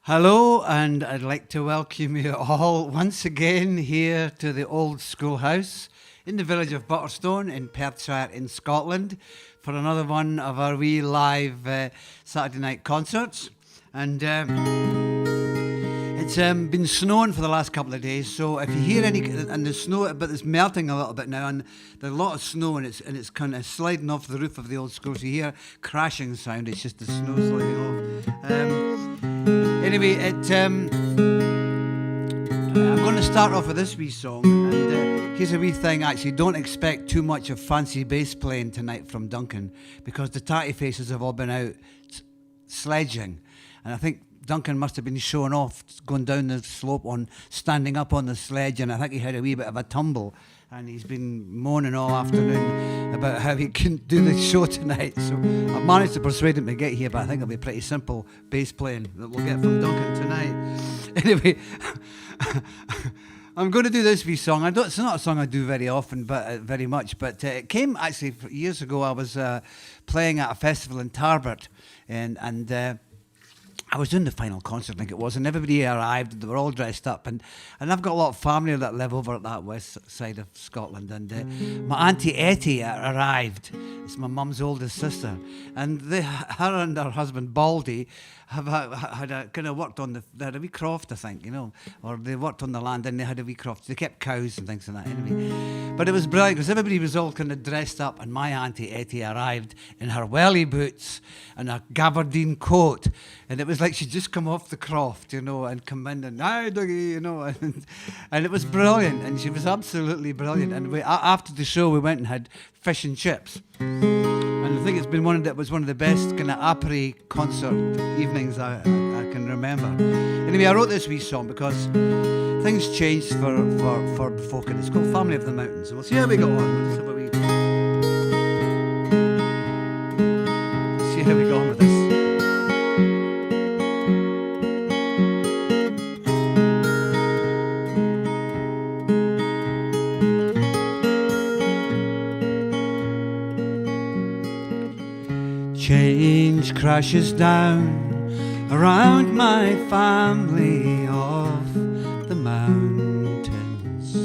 Hello, and I'd like to welcome you all once again here to the old schoolhouse in the village of Butterstone in Perthshire in Scotland for another one of our wee live Saturday night concerts. And it's been snowing for the last couple of days, so if you hear any, and the snow, but it's melting a little bit now, and there's a lot of snow, and it's kind of sliding off the roof of the old school, so you hear crashing sound. It's just the snow sliding off. Anyway, I'm going to start off with this wee song, and here's a wee thing. Actually, don't expect too much of fancy bass playing tonight from Duncan, because the tatty faces have all been out sledging, and I think Duncan must have been showing off going down the slope on standing up on the sledge, and I think he had a wee bit of a tumble, and he's been moaning all afternoon about how he couldn't do the show tonight. So I've managed to persuade him to get here, but I think it'll be pretty simple bass playing that we'll get from Duncan tonight. Anyway, I'm going to do this wee song. It's not a song I do very often, but very much. But it came actually years ago. I was playing at a festival in Tarbert, and I was doing the final concert, I think it was, and everybody arrived. They were all dressed up, and I've got a lot of family that live over at that west side of Scotland. And my auntie Etty arrived. It's my mum's oldest sister, and her and her husband Baldy have had a kind of worked on they had a wee croft, I think, or they worked on the land and they had a wee croft. They kept cows and things like that. Anyway, but it was brilliant because everybody was all kind of dressed up, and my auntie Etty arrived in her welly boots and a gabardine coat, and it was like she'd just come off the croft, and come in and hi Dougie, and it was brilliant, and she was absolutely brilliant. And after the show we went and had fish and chips. And I think it's been one of the best kind of après concert evenings I can remember. Anyway, I wrote this wee song because things changed for folk, and it's called Family of the Mountains. And we'll see how we go on. We'll just have a wee see how we go on with this. Change crashes down around my family of the mountains.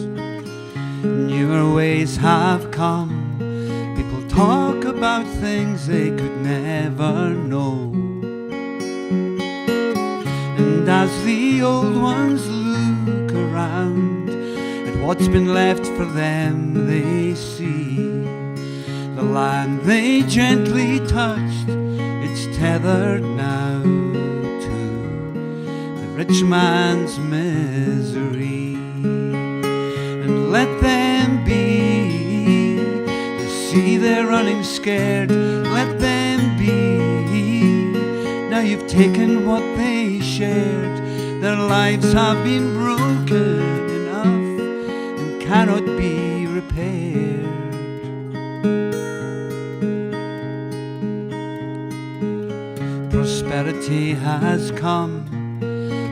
Newer ways have come. People talk about things they could never know. And as the old ones look around at what's been left for them, they see the land they gently touched, it's tethered now to the rich man's misery. And let them be, you see they're running scared, let them be. Now you've taken what they shared, their lives have been broken enough and cannot be repaired. Prosperity has come,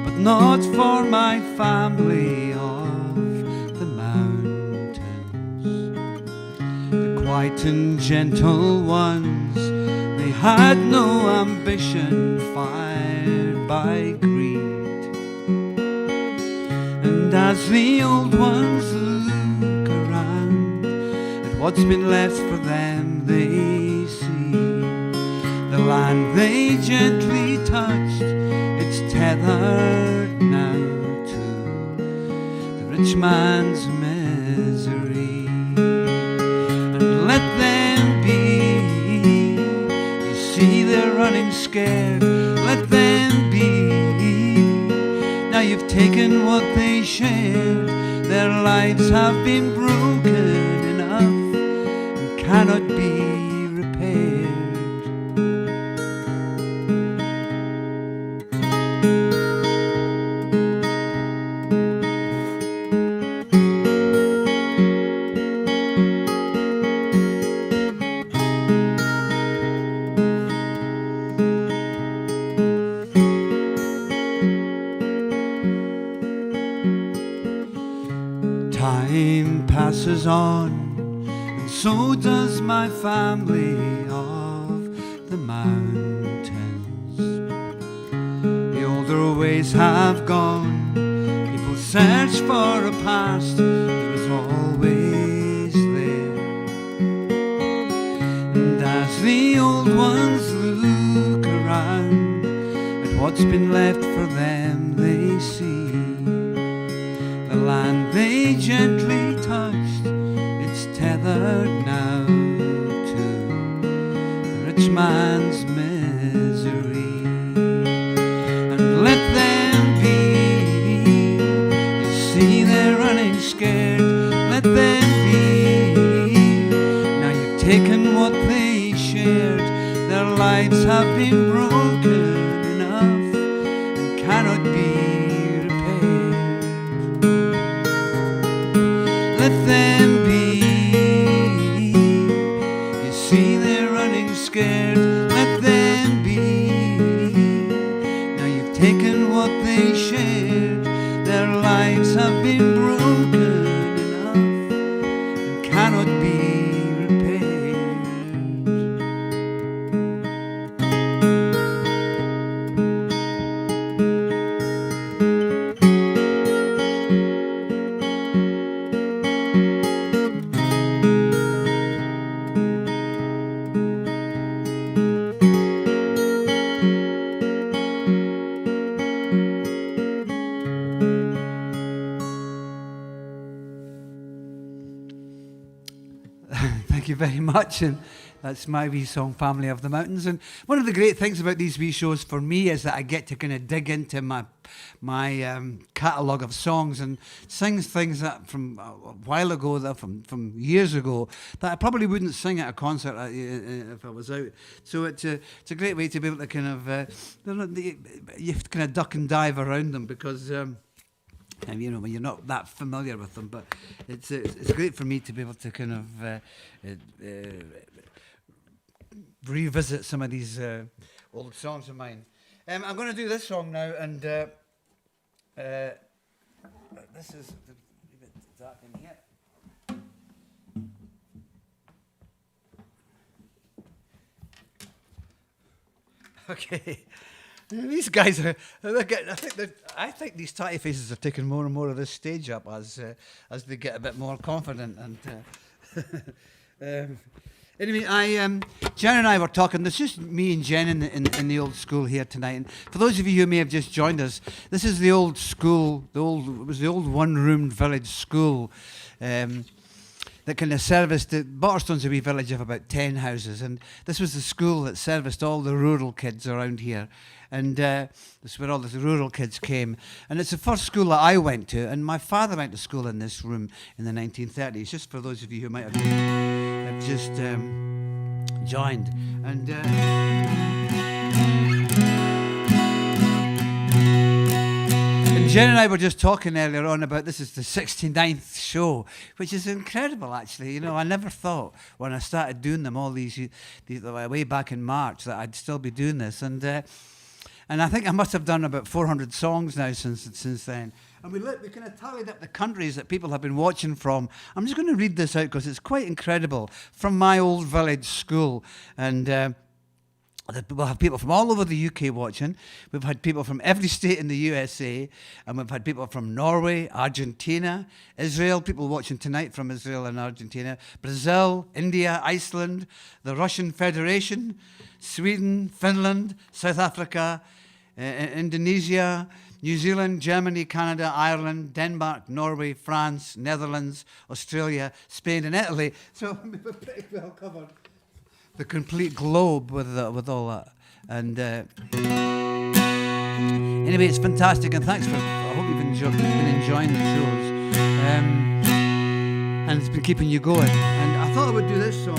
but not for my family of the mountains. The quiet and gentle ones, they had no ambition fired by greed. And as the old ones look around at what's been left for them, they see the land they gently touched, it's tethered now to the rich man's misery. And let them be, you see they're running scared, let them be. Now you've taken what they shared, their lives have been broken enough and cannot be repaired. Time passes on, and so does my family of the mountains. The older way days have gone. People search for a past that was always there. And as the old ones look around at what's been left for them, they see the land they gently touched, it's tethered now to the rich man's misery. And let them be, you see they're running scared, let them be. Now you've taken what they shared, their lives have been broken enough and cannot be repaired. Let them be, you see they're running scared, let them be. Now you've taken what they shared, their lives have been broken enough and cannot be repaired. Thank you very much, and that's my wee song, Family of the Mountains. And one of the great things about these wee shows for me is that I get to kind of dig into my catalogue of songs and sing things that from a while ago, that from years ago, that I probably wouldn't sing at a concert if I was out. So it's a great way to be able to kind of you have to kind of duck and dive around them because. And you know, when you're not that familiar with them, but it's great for me to be able to kind of revisit some of these old songs of mine. I'm going to do this song now, and this is a bit dark in here. Okay. These guys are. I think these tatty faces are taking more and more of this stage up as they get a bit more confident. And anyway, Jen and I were talking. There's just me and Jen in the old school here tonight. And for those of you who may have just joined us, this is the old school. It was the old one-roomed village school. That kind of serviced Butterstone's a wee village of about 10 houses, and this was the school that serviced all the rural kids around here. And this is where all the rural kids came. And it's the first school that I went to, and my father went to school in this room in the 1930s, just for those of you who might have just joined. And Jen and I were just talking earlier on about this is the 69th show, which is incredible, actually. You know, I never thought when I started doing them all these way back in March that I'd still be doing this. And I think I must have done about 400 songs now since then. And we kind of tallied up the countries that people have been watching from. I'm just going to read this out because it's quite incredible. From my old village school. And we'll have people from all over the UK watching. We've had people from every state in the USA, and we've had people from Norway, Argentina, Israel, people watching tonight from Israel and Argentina, Brazil, India, Iceland, the Russian Federation, Sweden, Finland, South Africa, Indonesia, New Zealand, Germany, Canada, Ireland, Denmark, Norway, France, Netherlands, Australia, Spain, and Italy. So we're pretty well covered the complete globe with all that. And anyway, it's fantastic, and thanks I hope you've been enjoying the shows. And it's been keeping you going. And I thought I would do this song.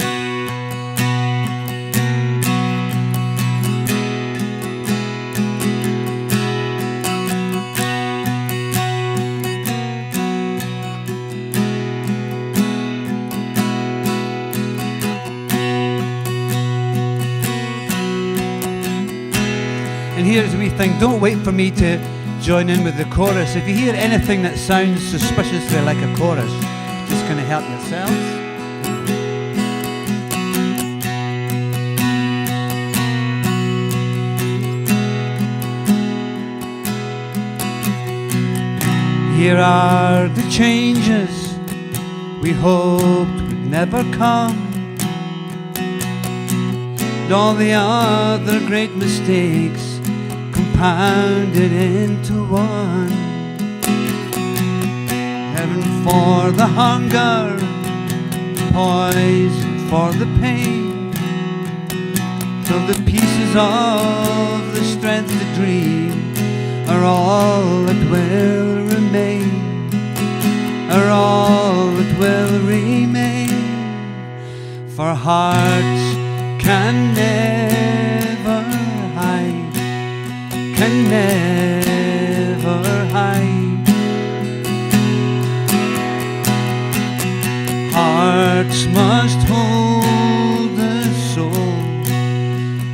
And here's the wee thing, don't wait for me to join in with the chorus. If you hear anything that sounds suspiciously like a chorus, just kind of help yourselves. Here are the changes we hoped would never come, and all the other great mistakes compounded into one. Heaven for the hunger, poison for the pain, till the pieces of the strength to dream are all that will remain, are all that will remain. For hearts can never hide, can never hide. Hearts must hold the soul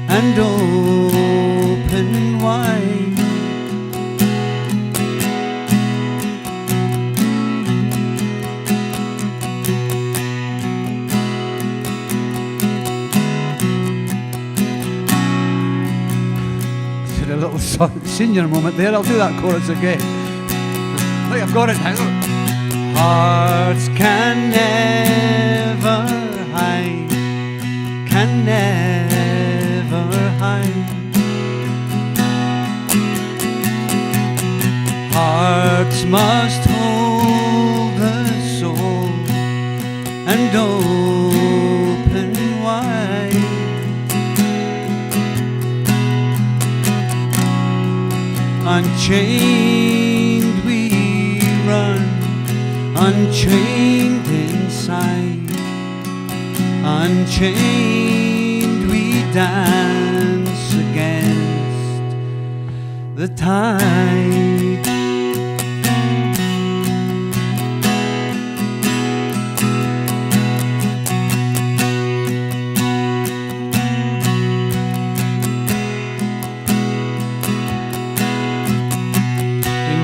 and open wide. A little senior moment there. I'll do that chorus again. I think I've got it now. Hearts can never hide, can never hide. Hearts must hold the soul and open wide. Unchained we run, unchained inside. Unchained we dance against the tide.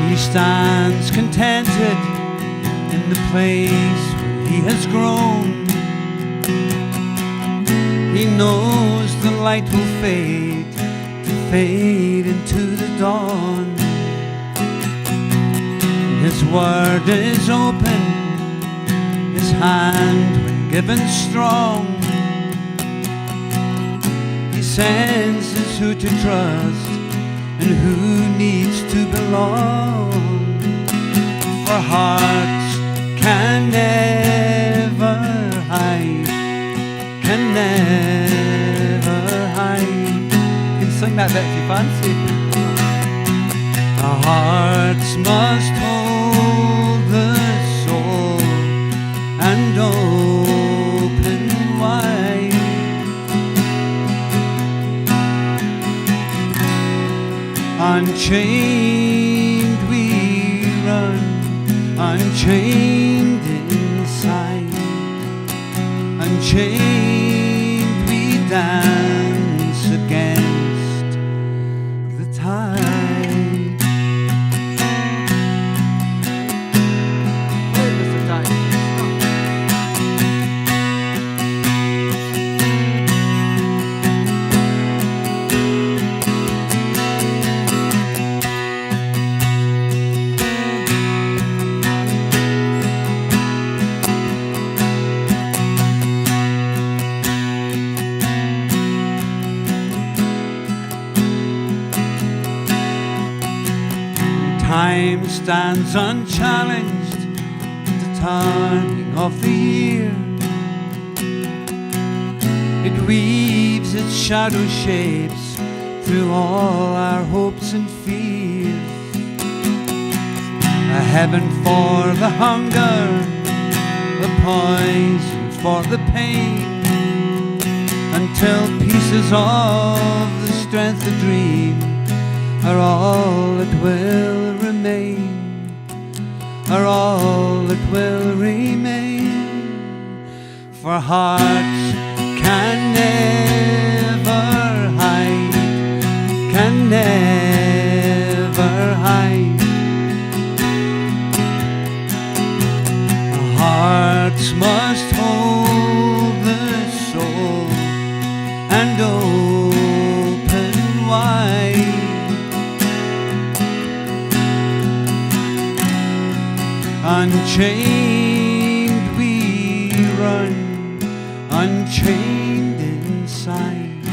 He stands contented in the place where he has grown. He knows the light will fade to fade into the dawn. His word is open, his hand when given strong. He senses who to trust and who needs to belong. For hearts can never hide, can never hide. You can sing that bit if you fancy. Our hearts must hold the soul and open wide. Unchained we run, unchained inside. Unchained we dance against the tide. Play, Mr. Tide. Time stands unchallenged at the turning of the year. It weaves its shadow shapes through all our hopes and fears. A heaven for the hunger, a poison for the pain, until pieces of the strength to dream are all that will remain, are all that will remain. For hearts can never hide, can never hide. Hearts must hold the soul and open wide. Unchained we run, unchained inside.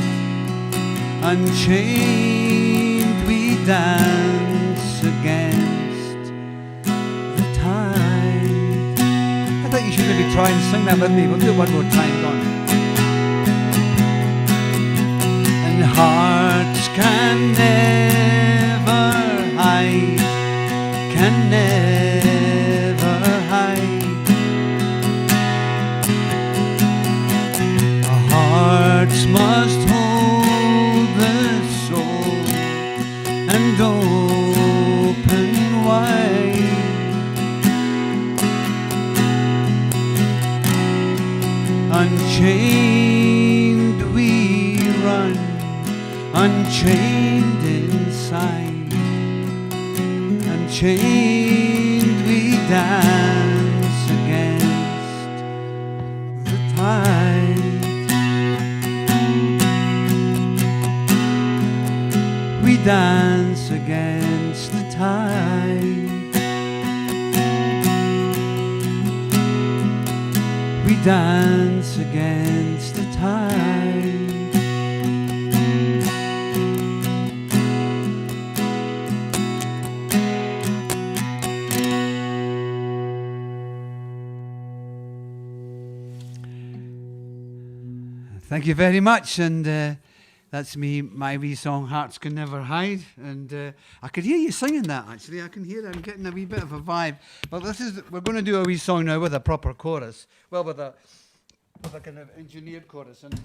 Unchained we dance against the tide. I thought you should maybe try and sing that with me. We'll do it one more time. Go on. And hearts can never hide, can never hide. Our hearts must hold the soul and open wide. Unchained we run, unchained inside. Unchained we dance against the tide. We dance against the tide. We dance against the tide. Thank you very much, and that's me, my wee song, Hearts Can Never Hide, and I could hear you singing that, actually. I can hear it. I'm getting a wee bit of a vibe. But we're going to do a wee song now with a proper chorus, well, with a kind of engineered chorus, and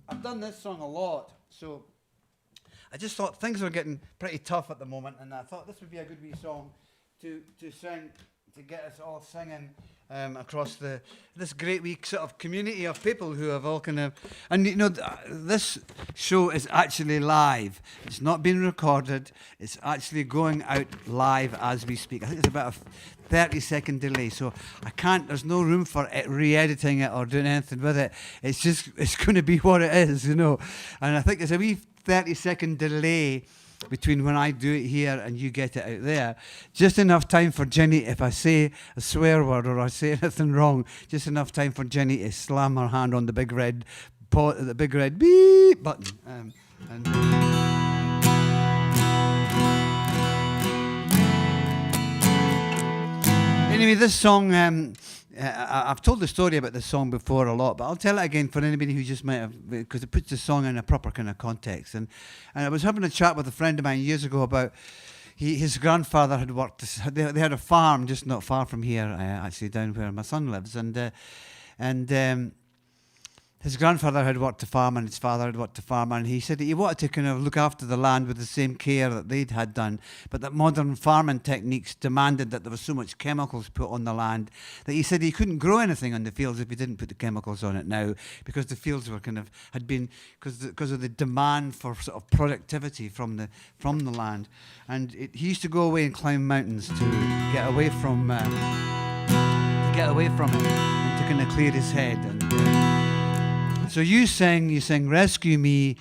I've done this song a lot, so I just thought things were getting pretty tough at the moment, and I thought this would be a good wee song to sing, to get us all singing across this great wee sort of community of people who have all kind of, and you know, this show is actually live. It's not being recorded. It's actually going out live as we speak. I think it's about a 30-second delay, so there's no room for re-editing it or doing anything with it. It's going to be what it is, you know. And I think there's a wee 30-second delay between when I do it here and you get it out there. Just enough time for Jenny, if I say a swear word or I say anything wrong, just enough time for Jenny to slam her hand on the big red beep button. Anyway, this song, I've told the story about this song before a lot, but I'll tell it again for anybody who just might have, because it puts the song in a proper kind of context. And I was having a chat with a friend of mine years ago about his grandfather had worked, they had a farm just not far from here, actually down where my son lives, and his grandfather had worked a farm and his father had worked a farm, and he said that he wanted to kind of look after the land with the same care that they'd had done, but that modern farming techniques demanded that there was so much chemicals put on the land that he said he couldn't grow anything on the fields if he didn't put the chemicals on it now, because the fields were kind of had been because of the demand for sort of productivity from the land, and he used to go away and climb mountains to get away from it and to kind of clear his head. And so you sing, rescue me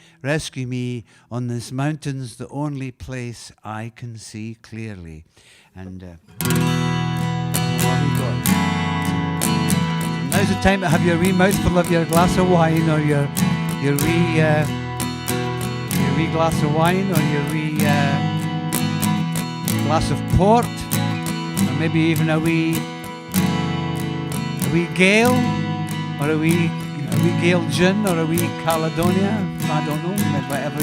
on this mountain's the only place I can see clearly. And now's the time to have your wee mouthful of your glass of wine, or your wee glass of wine, or your wee glass of port, or maybe even a wee Gale, or a wee Gale gin, or a wee Caledonia, I don't know, whatever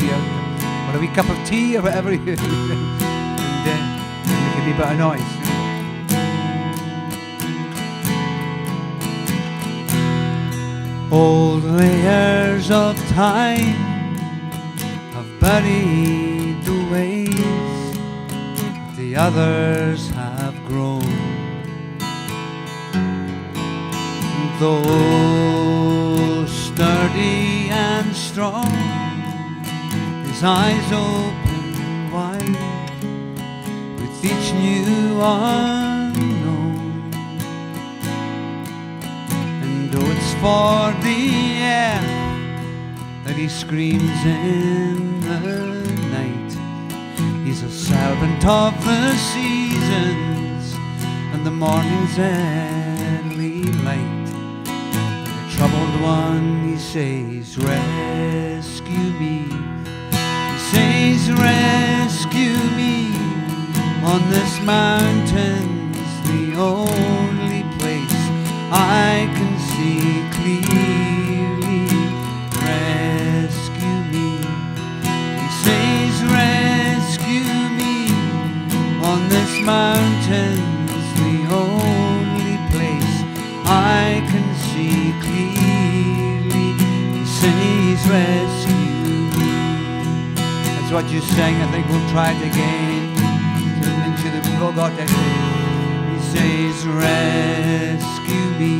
or a wee cup of tea, or whatever you and make a wee bit of noise. Old layers of time have buried the ways the others have grown. Though sturdy and strong, his eyes open wide with each new unknown. And though it's for the air that he screams in the night, he's a servant of the seasons and the morning's early light. The troubled one, he says, rescue me. He says, rescue me. On this mountain's the only place I can see clearly. Rescue me. He says, rescue me. On this mountain's the only place I can see clearly. He says, rescue me. That's what you sang. I think we'll try it again. We've all got that. He says, rescue me.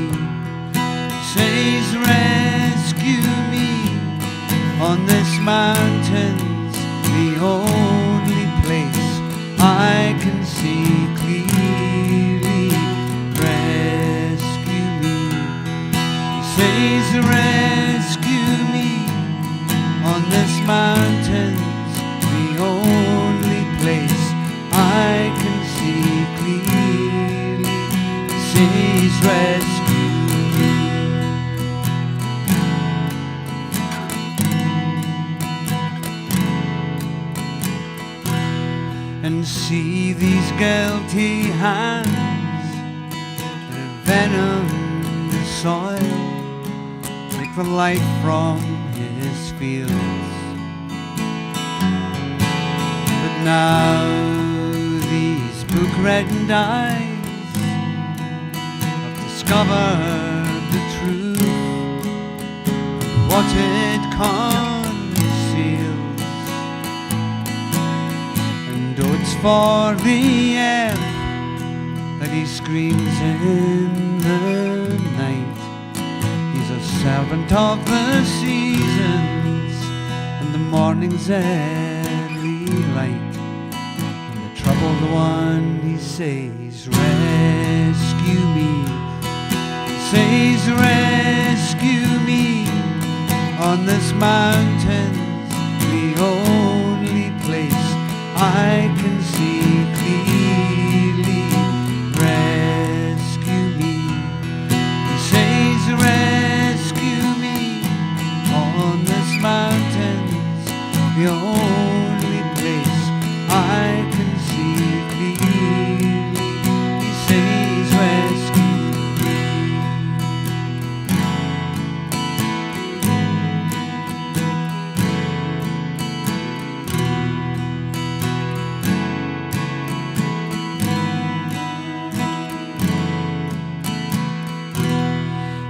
He says, rescue me. On this mountain's the only place I can see clearly. Rescue me. He says, rescue me. On this mountain's the only place I can see clearly. He says, rescue me. And see these guilty hands that venom the soil, take the life from his fields. But now these book-reddened eyes have discovered the truth of what it conceals. And though it's for the air that he screams in the night, he's a servant of the seasons and the morning's early light. Troubled one, he says, rescue me. He says, rescue me. On this mountain's the only place I can see clearly. Rescue me. He says, rescue me. On this mountain's the only place I can see clearly. He says, rescue me.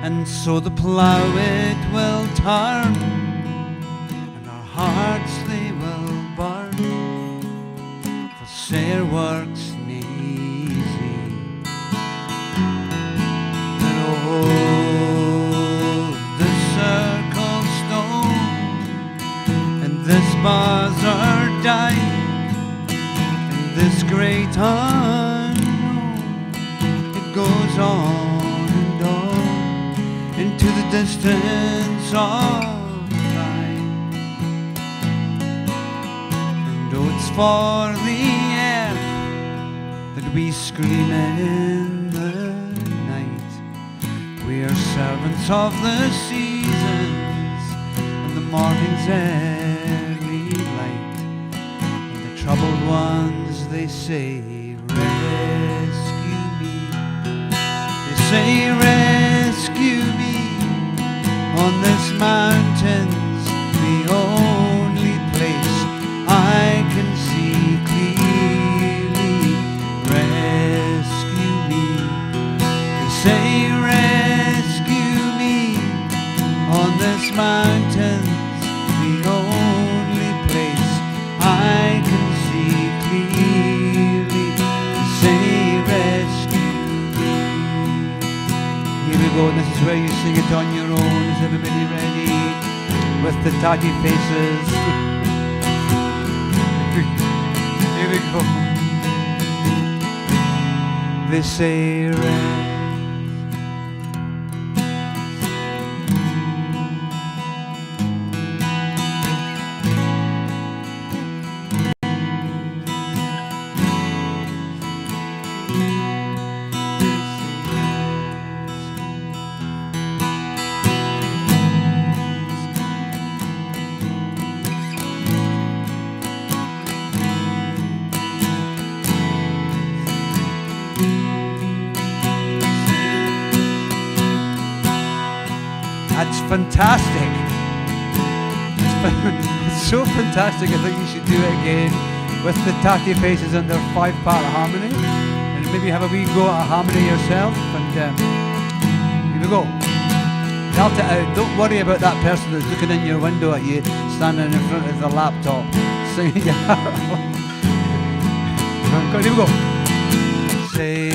And so the plough it will turn, and our hearts they will burn. Sair work's easy, and oh, the circle stone, and this buzzard dyke, and this great unknown, it goes on and on into the distance of time. And oh, it's for the that we scream in the night. We are servants of the seasons and the morning's early light. And the troubled ones, they say, rescue me. They say, rescue me. On this mountain's the only place I can see clearly. Rescue me. They say, rescue me. On this mountain's the only place I can see clearly. They say, rescue me. Here we go, and this is where you sing it on your own. Is everybody ready? With the tatty faces. Here we go. They say, rest. That's fantastic. It's so fantastic. I think you should do it again with the Tatty Faces and their 5-part harmony, and maybe have a wee go at a harmony yourself. And here we go. Belt it out. Don't worry about that person that's looking in your window at you, standing in front of the laptop, singing your heart out. Here we go. Say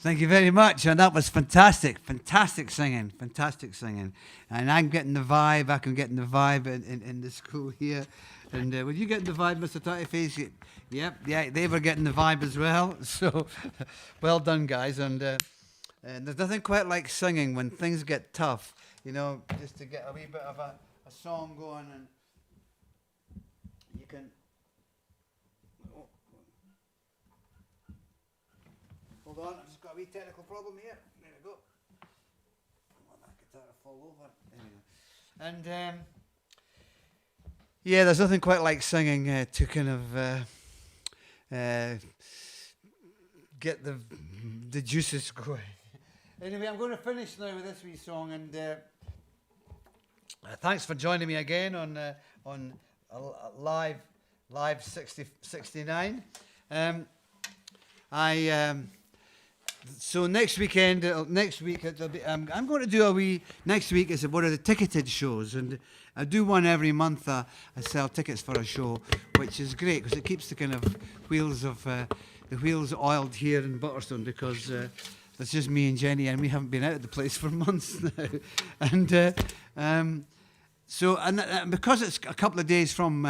Thank you very much, and that was fantastic, fantastic singing. And I'm getting the vibe, I'm getting the vibe in the school here. And were you getting the vibe, Mr. Tattyface? Yep, yeah, they were getting the vibe as well. So, well done, guys. And there's nothing quite like singing when things get tough, you know, just to get a wee bit of a song going, and you can... Hold on, I've just got a wee technical problem here. There we go. I want that guitar to fall over. There we go. And yeah, there's nothing quite like singing to kind of get the juices going. Anyway, I'm going to finish now with this wee song, and thanks for joining me again on live 69. So next week it'll be, I'm going to do a wee, next week is one of the ticketed shows, and I do one every month. I sell tickets for a show, which is great because it keeps the kind of wheels oiled here in Butterstone, because it's just me and Jenny, and we haven't been out of the place for months now. And because it's a couple of days from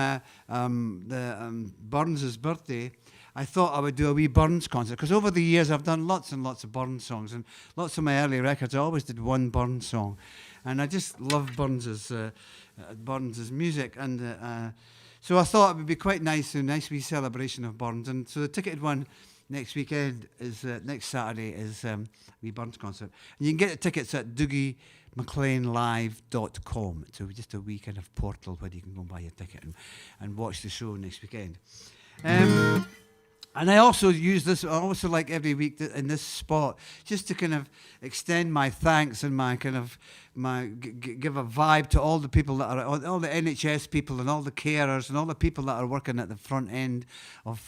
Burns' birthday, I thought I would do a wee Burns concert, because over the years I've done lots and lots of Burns songs, and lots of my early records I always did one Burns song, and I just love Burns' music, and so I thought it would be quite nice, a nice wee celebration of Burns. And so the ticketed one next weekend is next Saturday is wee Burns concert, and you can get the tickets at DougieMacLeanLive.com. It's just a wee kind of portal where you can go and buy your ticket and watch the show next weekend. And I also use this, also like every week in this spot, just to kind of extend my thanks and my kind of, give a vibe to all the people that are, all the NHS people and all the carers and all the people that are working at the front end of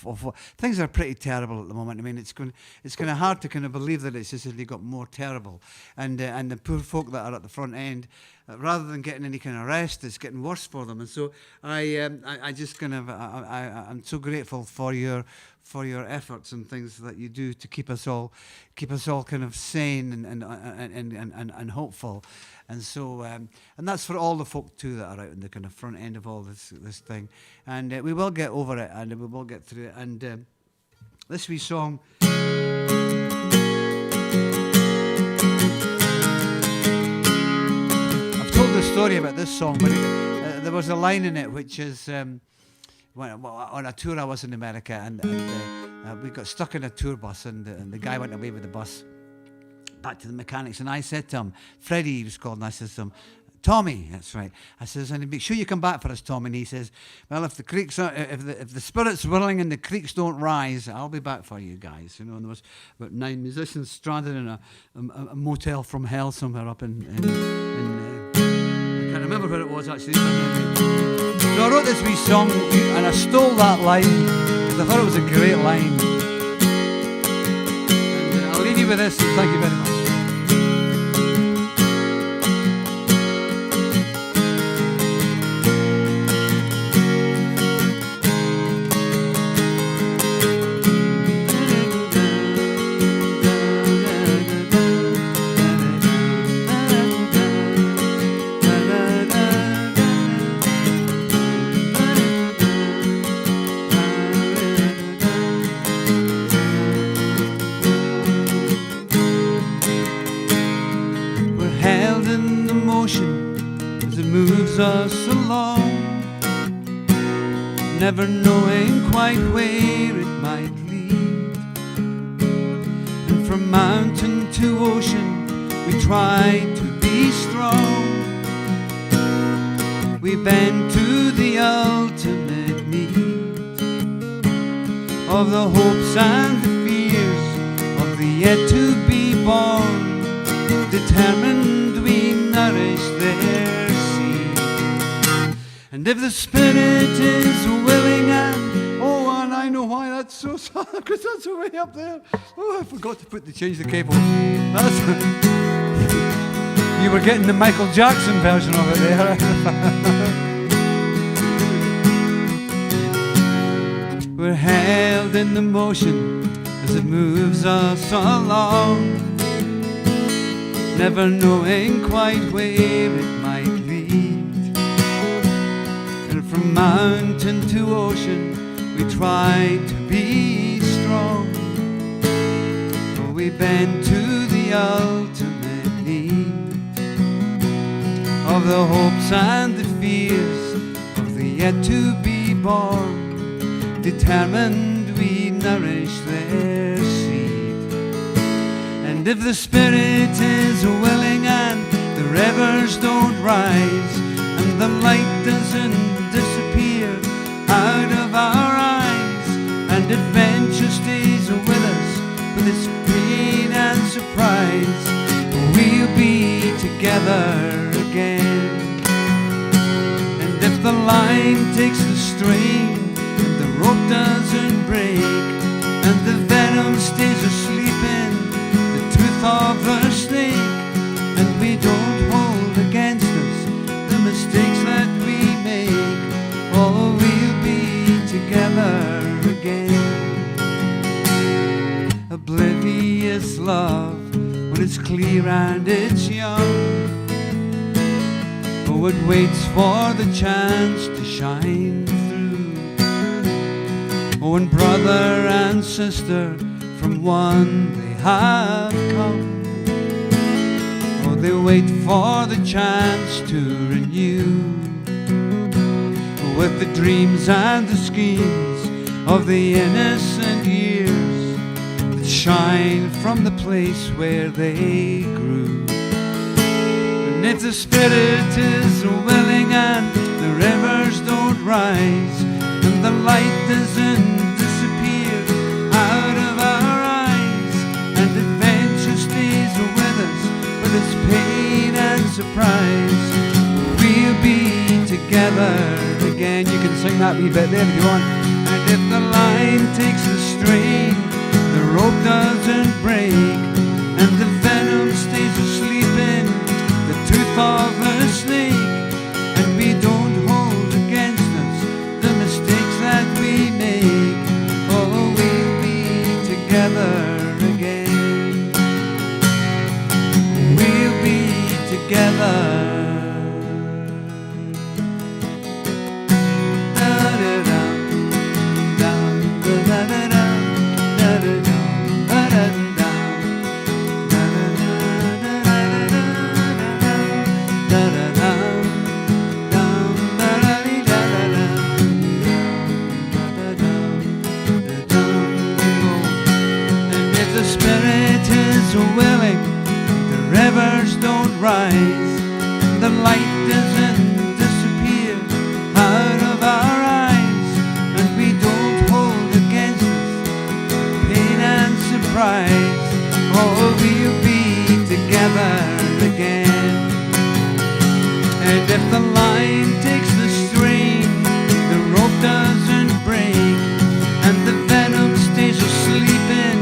things are pretty terrible at the moment. I mean, it's kind of hard to kind of believe that it's just really got more terrible. And the poor folk that are at the front end, rather than getting any kind of rest, it's getting worse for them. And so I just kind of, I'm so grateful for your efforts and things that you do to keep us all kind of sane and hopeful. And so and that's for all the folk too that are out in the kind of front end of all this thing. And we will get over it, and we will get through it. And this wee song, I've told the story about this song, but there was a line in it which is on a tour I was in America, and we got stuck in a tour bus, and the guy went away with the bus back to the mechanics, and I said to him, Freddie he was called, and I said to him, Tommy, that's right. I says, and make sure you come back for us, Tommy. And he says, well, if the creeks are, if the spirit's whirling and the creeks don't rise, I'll be back for you guys. You know, and there was about 9 musicians stranded in a motel from hell somewhere up in I can't remember where it was actually. So I wrote this wee song and I stole that line because I thought it was a great line. And I'll leave you with this, and thank you very much. Us along, never knowing quite where it might lead. And from mountain to ocean we try to be strong. We bend to the ultimate need of the hopes and the fears of the yet to be born. Determined we nourish their and if the spirit is willing and I know why that's so sad because that's way up there. I forgot to change the cable. You were getting the Michael Jackson version of it there. We're held in the motion as it moves us along, never knowing quite where it might lead. From mountain to ocean we try to be strong. We bend to the ultimate need of the hopes and the fears of the yet to be born. Determined we nourish their seed. And if the spirit is willing and the rivers don't rise and the light doesn't disappear out of our eyes, and adventure stays with us with its pain and surprise, we'll be together again. And if the line takes the strain and the rope doesn't break and the venom stays asleep in the tooth of the snake, and we don't hold against us the mistakes that we make, oh, we'll be together again. Oblivious love when it's clear and it's young, oh, it waits for the chance to shine through. Oh, and brother and sister from one they have come, oh, they wait for the chance to renew with the dreams and the schemes of the innocent years that shine from the place where they grew. And if the spirit is willing and the rivers don't rise and the light doesn't disappear out of our eyes, and adventure stays with us with its pain and surprise, we'll be together again. You can sing that wee bit there if you want. And if the line takes the strain, the rope doesn't break, and the venom stays asleep in the tooth of the snake, and we don't hold against us the mistakes that we make, oh, we'll be together again. We'll be together. Willing, the rivers don't rise, the light Oh, we'll be together again. And if the line takes the strain, the rope doesn't break, and the venom stays asleep in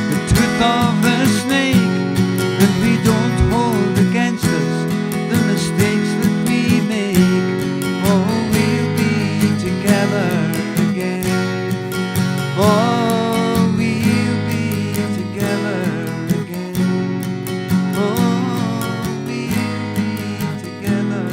the tooth of the snake, and we don't hold against us the mistakes that we make, oh, we'll be together again. Oh, we'll be together again. Oh, we'll be together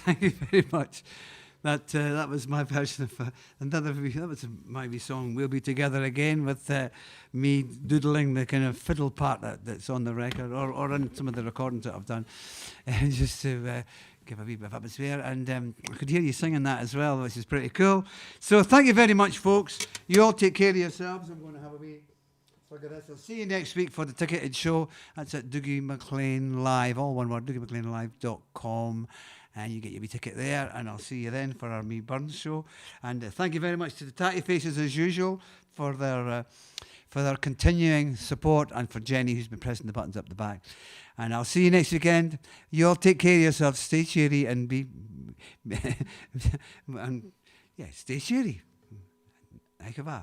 Thank you very much. That was my version of another. That was my wee song. We'll be together again with me doodling the kind of fiddle part that's on the record, or in some of the recordings that I've done, just to give a wee bit of atmosphere. And I could hear you singing that as well, which is pretty cool. So thank you very much, folks. You all take care of yourselves. I'm going to have a wee look at this. I'll see you next week for the ticketed show. That's at Dougie MacLean Live, all one word, dougiemacleanlive.com. And you get your wee ticket there, and I'll see you then for our Me Burns show. And thank you very much to the Tatty Faces, as usual, for their continuing support, and for Jenny, who's been pressing the buttons up the back. And I'll see you next weekend. You all take care of yourselves, stay cheery, and be... and, yeah, stay cheery. Like a